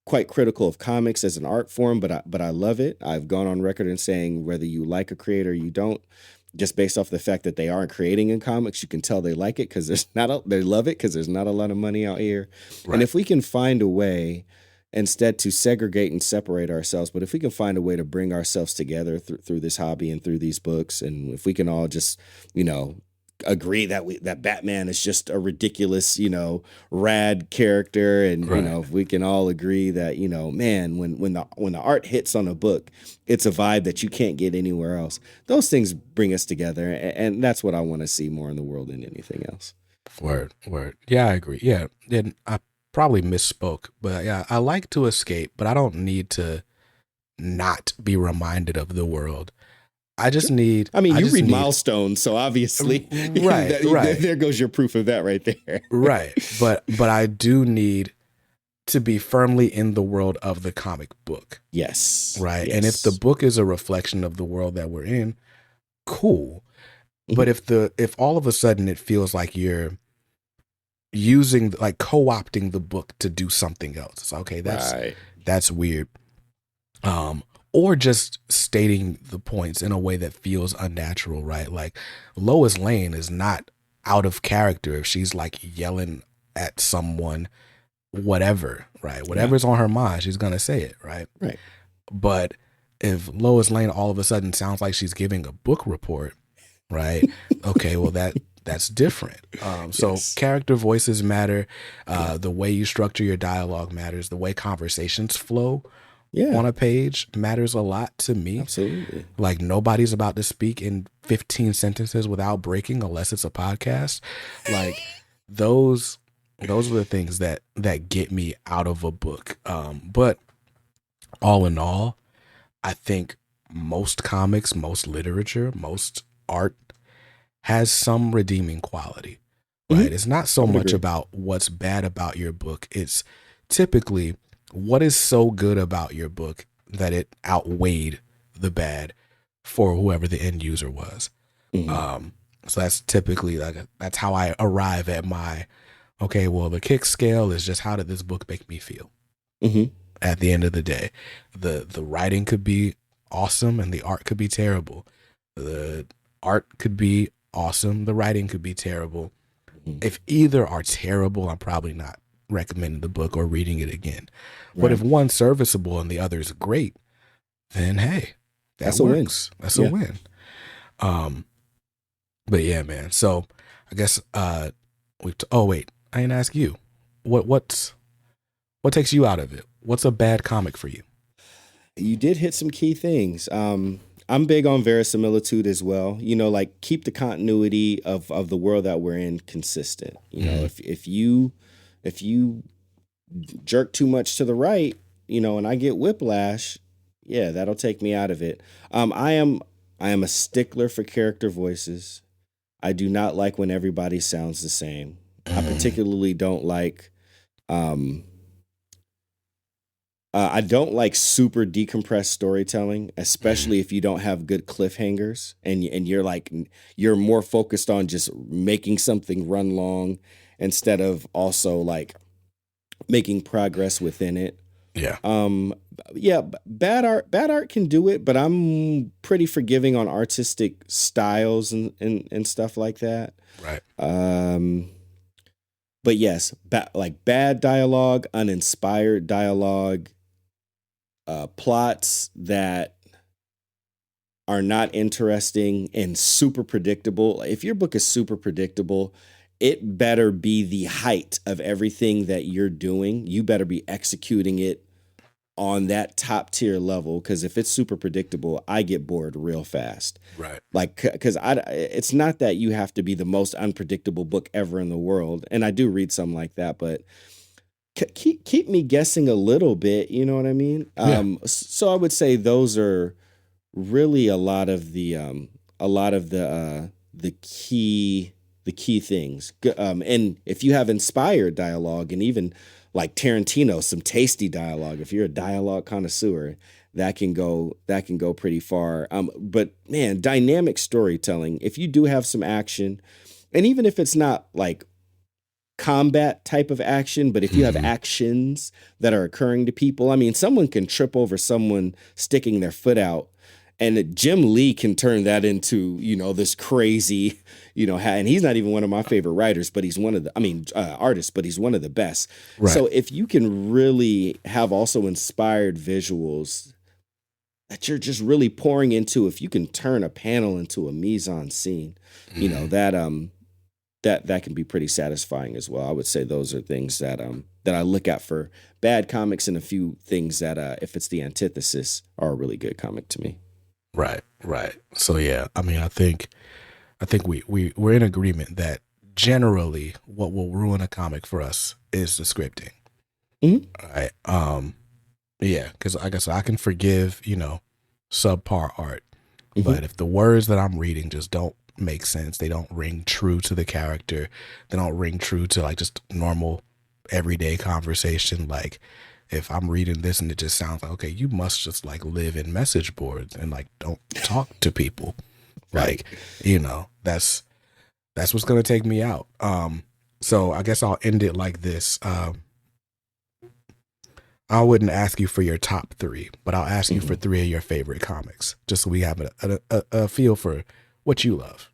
quite critical of comics as an art form, but I love it. I've gone on record in saying whether you like a creator or you don't, just based off the fact that they aren't creating in comics, you can tell they like it because they love it because there's not a lot of money out here. And Right. if we can find a way instead to segregate and separate ourselves, but if we can find a way to bring ourselves together through this hobby and through these books, and if we can all just, you know, agree that Batman is just a ridiculous, rad character, and Right. if we can all agree that, man, when the art hits on a book, it's a vibe that you can't get anywhere else. Those things bring us together, and that's what I want to see more in the world than anything else. Word. Word. Yeah, I agree. Yeah. Then I probably misspoke, but yeah, I like to escape, but I don't need to not be reminded of the world. I just Sure. need. I mean, I you just read need. Milestones, so obviously Right. Right. there goes your proof of that right there. Right. But I do need to be firmly in the world of the comic book. Yes, Right. And if the yes. book is a reflection of the world that we're in, cool. But Mhm. if all of a sudden it feels like you're using, like, co-opting the book to do something else, it's okay, Right. that's weird. Um, or just stating the points in a way that feels unnatural, right? Like Lois Lane is not out of character if she's like yelling at someone, whatever, right? Yeah. Whatever's on her mind, she's gonna say it, right? Right. But if Lois Lane all of a sudden sounds like she's giving a book report, right? Okay, well that's different. So Yes. character voices matter. Yeah. The way you structure your dialogue matters. The way conversations flow Yeah. on a page matters a lot to me. Absolutely. Like nobody's about to speak in 15 sentences without breaking unless it's a podcast. Like those are the things that get me out of a book. But all in all, I think most comics, most literature, most art has some redeeming quality, Hmm. right? It's not I so would much agree. about what's bad about your book. It's typically what is so good about your book that it outweighed the bad for whoever the end user was. Hmm. So that's typically that's how I arrive at my, okay, well, the kick scale is just how did this book make me feel? Hmm. At the end of the day, the writing could be awesome and the art could be terrible. The art could be awesome, the writing could be terrible. Hmm. If either are terrible, I'm probably not recommending the book or reading it again. But if Right. one's serviceable and the other is great, then hey, that That's a win. works. That's a Yeah. win. Um, but yeah, man. So I guess oh wait, I didn't ask you. What takes you out of it? What's a bad comic for you? You did hit some key things. I'm big on verisimilitude as well. Like keep the continuity of the world that we're in consistent. Mhm. If you If you jerk too much to the right, and I get whiplash, yeah, that'll take me out of it. I am a stickler for character voices. I do not like when everybody sounds the same. I Mm, particularly don't like um I don't like super decompressed storytelling, mm, especially if you don't have good cliffhangers and you're like you're more focused on just making something run long instead of also like making progress within it. yeah, Um, yeah, bad art can do it, but I'm pretty forgiving on artistic styles and stuff like that. right. Um, but yes, like bad dialogue, uninspired dialogue, plots that are not interesting and super predictable. If your book is super predictable, it better be the height of everything that you're doing. You better be executing it on that top tier level, because if it's super predictable, I get bored real fast. Right. Like, because it's not that you have to be the most unpredictable book ever in the world, and I do read some like that, but keep me guessing a little bit. You know what I mean? Yeah. So I would say those are really a lot of the key things. And if you have inspired dialogue and even like Tarantino, some tasty dialogue, if you're a dialogue connoisseur, that can go pretty far. But man, dynamic storytelling, if you do have some action, and even if it's not like combat type of action, but if you have Hmm. actions that are occurring to people, I mean, someone can trip over someone sticking their foot out, and Jim Lee can turn that into, this crazy, and he's not even one of my favorite writers, but he's one of the, I mean, artists, but he's one of the best. Right. So if you can really have also inspired visuals that you're just really pouring into, if you can turn a panel into a mise en scene, Hmm. that can be pretty satisfying as well. I would say those are things that I look at for bad comics, and a few things that if it's the antithesis, are a really good comic to me. Right. Right. So yeah, I mean, I think we're in agreement that generally what will ruin a comic for us is the scripting. Hmm. Right. Yeah, because I guess I can forgive, subpar art. Hmm. But if the words that I'm reading just don't make sense, they don't ring true to the character, they don't ring true to like just normal everyday conversation. Like if I'm reading this and it just sounds like, okay, you must just like live in message boards and like don't talk to people. Right. Like, that's what's gonna take me out. So I guess I'll end it like this. I wouldn't ask you for your top three, but I'll ask you for Hmm. three of your favorite comics, just so we have a feel for what you love.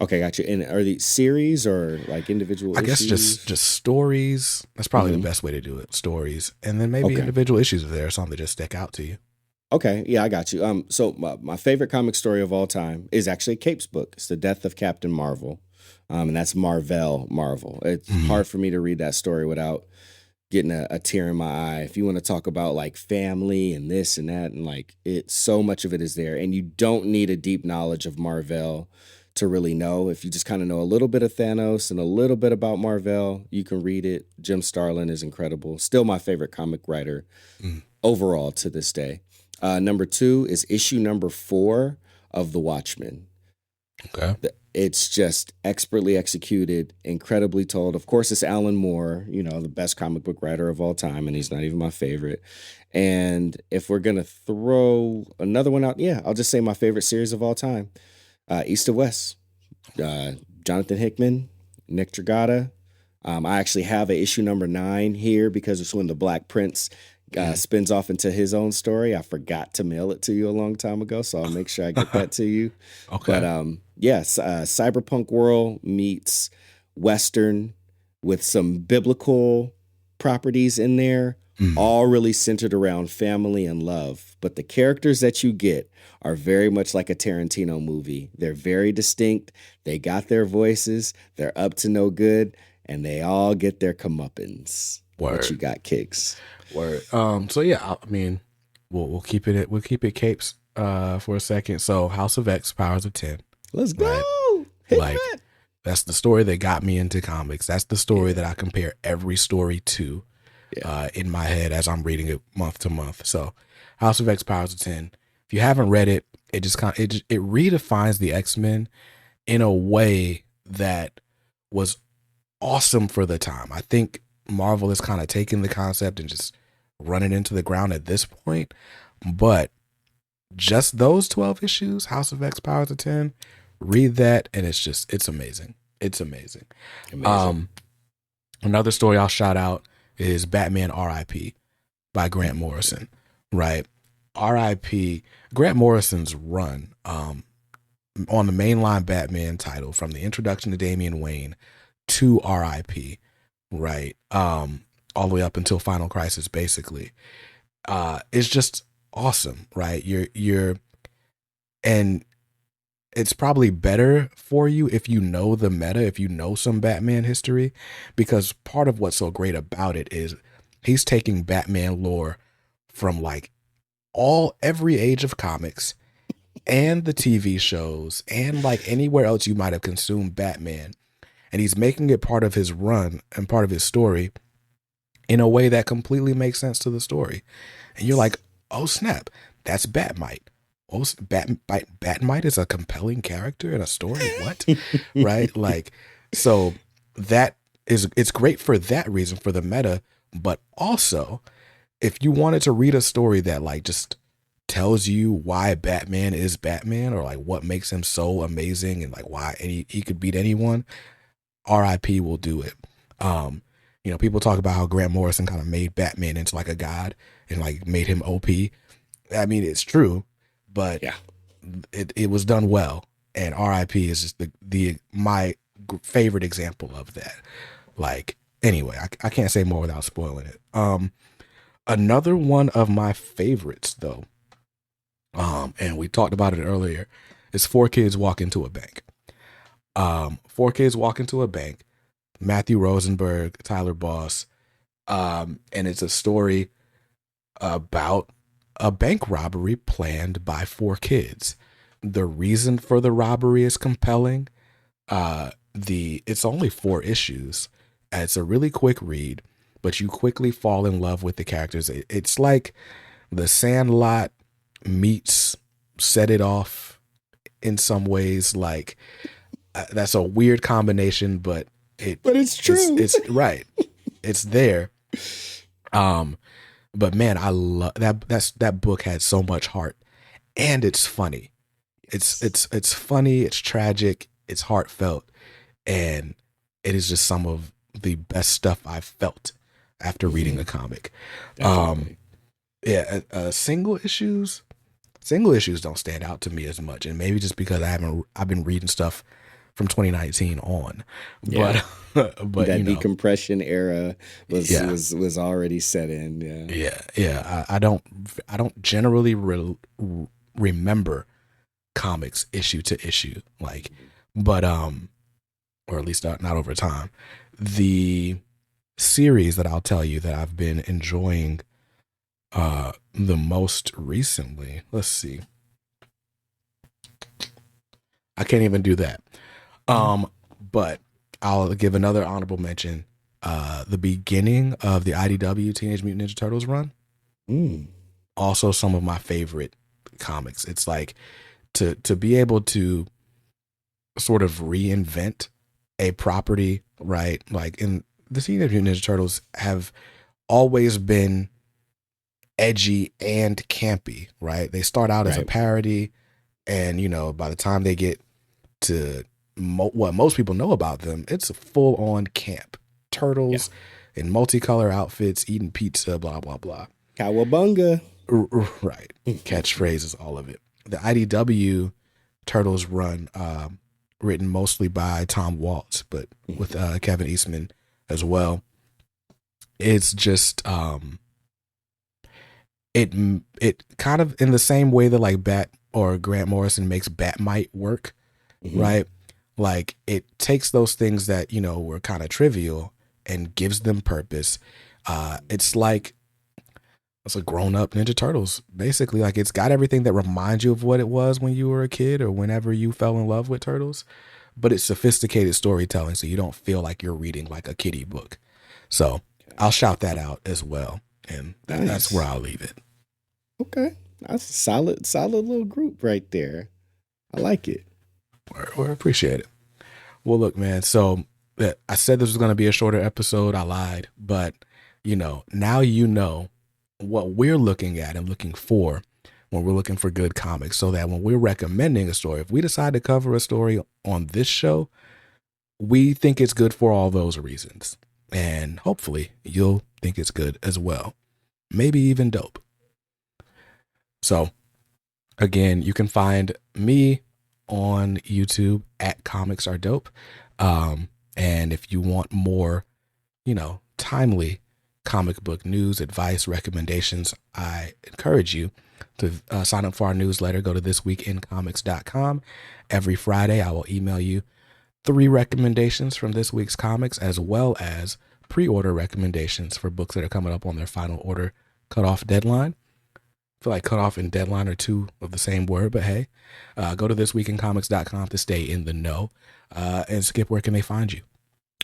Okay, got you. And are these series or like individual I guess just issues? just stories. That's probably the Hmm. best way to do it. Stories, and then maybe Okay. individual issues if there's something that just stick out to you. Okay, yeah, I got you. So my favorite comic story of all time is actually Cape's book. It's the death of Captain Marvel, and that's Marvel. It's Mm, hard for me to read that story without getting a tear in my eye. If you want to talk about like family and this and that, and like so much of it is there, and you don't need a deep knowledge of Marvel to really know. If you just kind of know a little bit of Thanos and a little bit about Marvel, you can read it. Jim Starlin is incredible. Still my favorite comic writer mm, overall to this day. Number two is issue number 4 of The Watchmen. okay. It's just expertly executed, incredibly told. Of course, it's Alan Moore, the best comic book writer of all time, and he's not even my favorite. And if we're gonna throw another one out, yeah, I'll just say my favorite series of all time, East to West. uh, Jonathan Hickman, Nick Dragata. I actually have a issue number 9 here because it's when the Black Prince Mm. spins off into his own story. I forgot to mail it to you a long time ago, so I'll make sure I get that to you. But Okay. yes, cyberpunk world meets western with some biblical properties in there, Mm, all really centered around family and love. But the characters that you get are very much like a Tarantino movie. They're very distinct. They got their voices. They're up to no good, and they all get their comeuppance. What word. you got, Kicks? Word. So yeah, I mean, we'll keep it capes for a second. So House of X, Powers of 10, Let's right? go. Hit Like me. That's the story that got me into comics. That's the story Yeah. that I compare every story to Yeah. in my head as I'm reading it month to month. So, House of X Powers of 10. If you haven't read it, it just kind of, it redefines the X-Men in a way that was awesome for the time. I think Marvel has kind of taken the concept and just run it into the ground at this point. But just those 12 issues, House of X Powers of 10, read that and it's amazing. It's amazing. Amazing. Um, Another story I'll shout out is Batman R.I.P. by Grant Morrison, right? R.I.P. Grant Morrison's run on the mainline Batman title from the introduction to Damian Wayne to R.I.P., right? All the way up until Final Crisis, basically. It's just awesome, right? You're and it's probably better for you if you know the meta, if you know some Batman history, because part of what's so great about it is he's taking Batman lore from like every age of comics and the TV shows and like anywhere else you might have consumed Batman, and he's making it part of his run and part of his story in a way that completely makes sense to the story. And you're like, oh snap, that's Batmite. Oh, Batmite is a compelling character in a story. What? Right? Like, so it's great for that reason, for the meta, but also if you wanted to read a story that like just tells you why Batman is Batman or like what makes him so amazing and like why he could beat anyone, RIP will do it. People talk about how Grant Morrison kind of made Batman into like a god and like made him OP. I mean, it's true, but Yeah. it was done well. And RIP is just my favorite example of that. Like, anyway, I can't say more without spoiling it. Another one of my favorites though, and we talked about it earlier, is Four Kids Walk Into a Bank. Four Kids Walk Into a Bank, Matthew Rosenberg, Tyler Boss, and it's a story about a bank robbery planned by four kids. The reason for the robbery is compelling. It's only 4 issues. It's a really quick read, but you quickly fall in love with the characters. It's like The Sandlot meets Set It Off in some ways. Like that's a weird combination, but it's true. It's right. It's there. But man, I love that book had so much heart, and it's funny. It's funny. It's tragic. It's heartfelt, and it is just some of the best stuff I've felt after reading a comic. Definitely. Single issues don't stand out to me as much, and maybe just because I've been reading stuff from 2019 on, Yeah. but that decompression era was already set in. I don't generally remember comics issue to issue, like, but or at least not over time. The series that I'll tell you that I've been enjoying the most recently, let's see, I can't even do that, but I'll give another honorable mention. The beginning of the IDW Teenage Mutant Ninja Turtles run, also some of my favorite comics. It's like to be able to sort of reinvent a property, right? Like in the Teenage Mutant Ninja Turtles have always been edgy and campy, right? They start out as a parody, and by the time they get to what most people know about them, it's a full-on camp. Turtles in multicolor outfits, eating pizza, blah blah blah. Cowabunga. Right. Catchphrases, all of it. The IDW Turtles run, written mostly by Tom Waltz, but with Kevin Eastman as well. It's just it kind of in the same way that like Grant Morrison makes Batmite work, right? Like it takes those things that were kind of trivial and gives them purpose. It's like it's a grown-up Ninja Turtles, basically. Like it's got everything that reminds you of what it was when you were a kid or whenever you fell in love with Turtles, but it's sophisticated storytelling, so you don't feel like you're reading like a kiddie book. So I'll shout that out as well, and that's where Nice. I'll leave it. Okay. That's a solid little group right there. I like it. Or appreciate it. Well, look, man. So I said this was going to be a shorter episode. I lied, but now you know what we're looking at and looking for when we're looking for good comics, so that when we're recommending a story, if we decide to cover a story on this show, we think it's good for all those reasons. And hopefully you'll think it's good as well. Maybe even dope. So again, you can find me on YouTube at Comics Are Dope. And if you want more, timely comic book news, advice, recommendations, I encourage you to sign up for our newsletter. Go to thisweekincomics.com. Every Friday, I will email you 3 recommendations from this week's comics, as well as pre-order recommendations for books that are coming up on their final order cutoff deadline. I feel like cutoff and deadline are 2 of the same word, but hey, go to thisweekincomics.com to stay in the know. And Skip, where can they find you?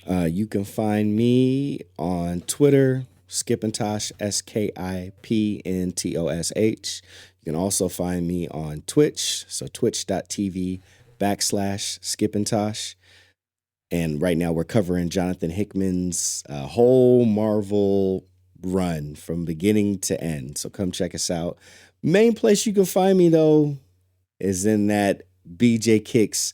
You can find me on Twitter, Skipintosh, Skipntosh. You can also find me on Twitch, so twitch.tv/Skipintosh. And right now we're covering Jonathan Hickman's whole Marvel run from beginning to end. So come check us out. Main place you can find me, though, is in that BJ Kicks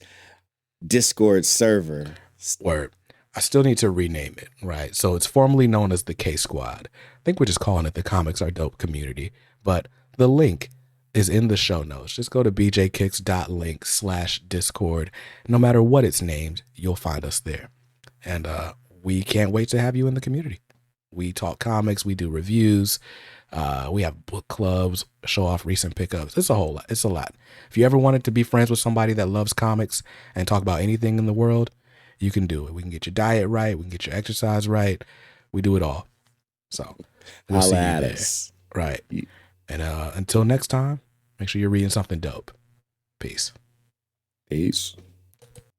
Discord server. Word. I still need to rename it, right? So it's formerly known as the K Squad. I think we're just calling it the Comics Are Dope community, but the link is in the show notes. Just go to bjkicks.link/discord. No matter what it's named, you'll find us there. And we can't wait to have you in the community. We talk comics, we do reviews, we have book clubs, show off recent pickups. It's a whole lot. It's a lot. If you ever wanted to be friends with somebody that loves comics and talk about anything in the world, you can do it. We can get your diet right. We can get your exercise right. We do it all. So we'll see you there. Us. Right. And until next time, make sure you're reading something dope. Peace. Peace.